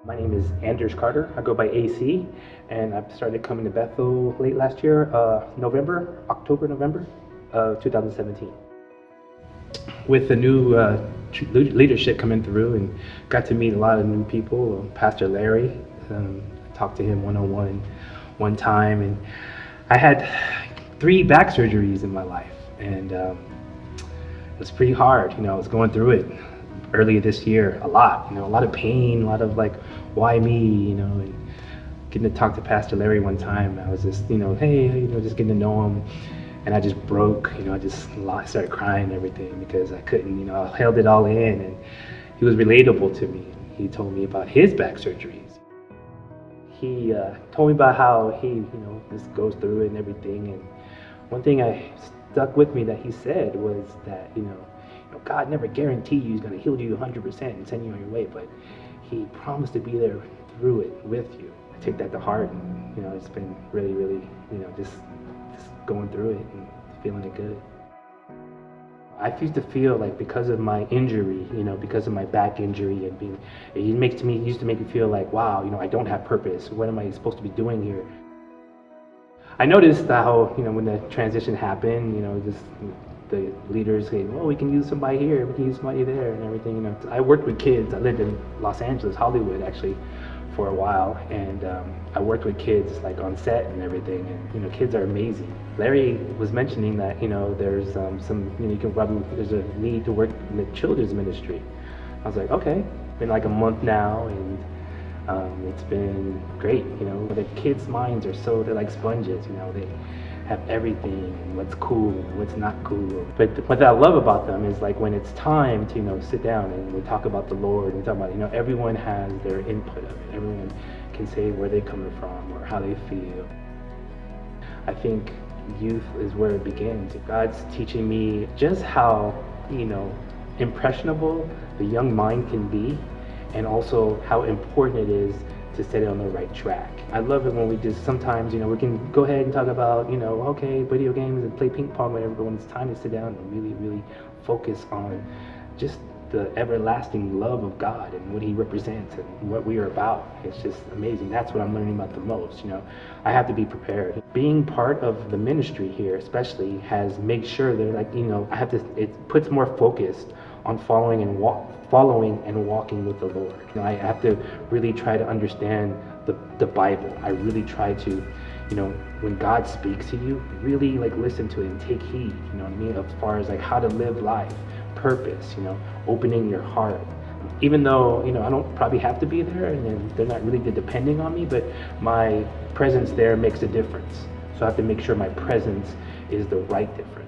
My name is Anders Carter. I go by AC, and I started coming to Bethel late last year, November of 2017. With the new leadership coming through, and got to meet a lot of new people. Pastor Larry, talked to him one-on-one one time, and I had 3 back surgeries in my life, and it was pretty hard. I was going through it earlier this year a lot. A lot of pain, a lot of like, why me? And getting to talk to Pastor Larry one time, I was just, hey, just getting to know him, and I just broke. I just started crying and everything because I couldn't. I held it all in, and he was relatable to me. He told me about his back surgeries. He told me about how he, just goes through it and everything. And one thing I stuck with me that he said was that, God never guaranteed He's going to heal you 100% and send you on your way, but He promised to be there through it with you. I take that to heart, and it's been really, really, just going through it and feeling it good. I used to feel like because of my injury, because of my back injury, and it used to make me feel like, wow, I don't have purpose. What am I supposed to be doing here? I noticed how, when the transition happened, just the leaders saying, well, we can use somebody here, we can use somebody there, and everything. I worked with kids. I lived in Los Angeles, Hollywood, actually, for a while, and I worked with kids like on set and everything. And kids are amazing. Larry was mentioning that there's there's a need to work in the children's ministry. I was like, okay. It's been like a month now, and it's been great. The kids' minds are they're like sponges. They have everything, and what's cool and what's not cool. But what I love about them is like when it's time to sit down and we talk about the Lord and talk about everyone has their input of it. Everyone can say where they're coming from or how they feel. I think youth is where it begins. God's teaching me just how impressionable the young mind can be, and also how important it is to stay on the right track. I love it when we just sometimes, we can go ahead and talk about, okay, video games and play ping pong, whatever, but when it's time to sit down and really, really focus on just the everlasting love of God and what He represents and what we are about, it's just amazing. That's what I'm learning about the most. I have to be prepared. Being part of the ministry here, especially, has made sure that it puts more focus on following and walking with the Lord. I have to really try to understand the Bible. I really try to, when God speaks to you, really listen to it and take heed, as far as how to live life, purpose, opening your heart. Even though, I don't probably have to be there, and they're not really depending on me, but my presence there makes a difference. So I have to make sure my presence is the right difference.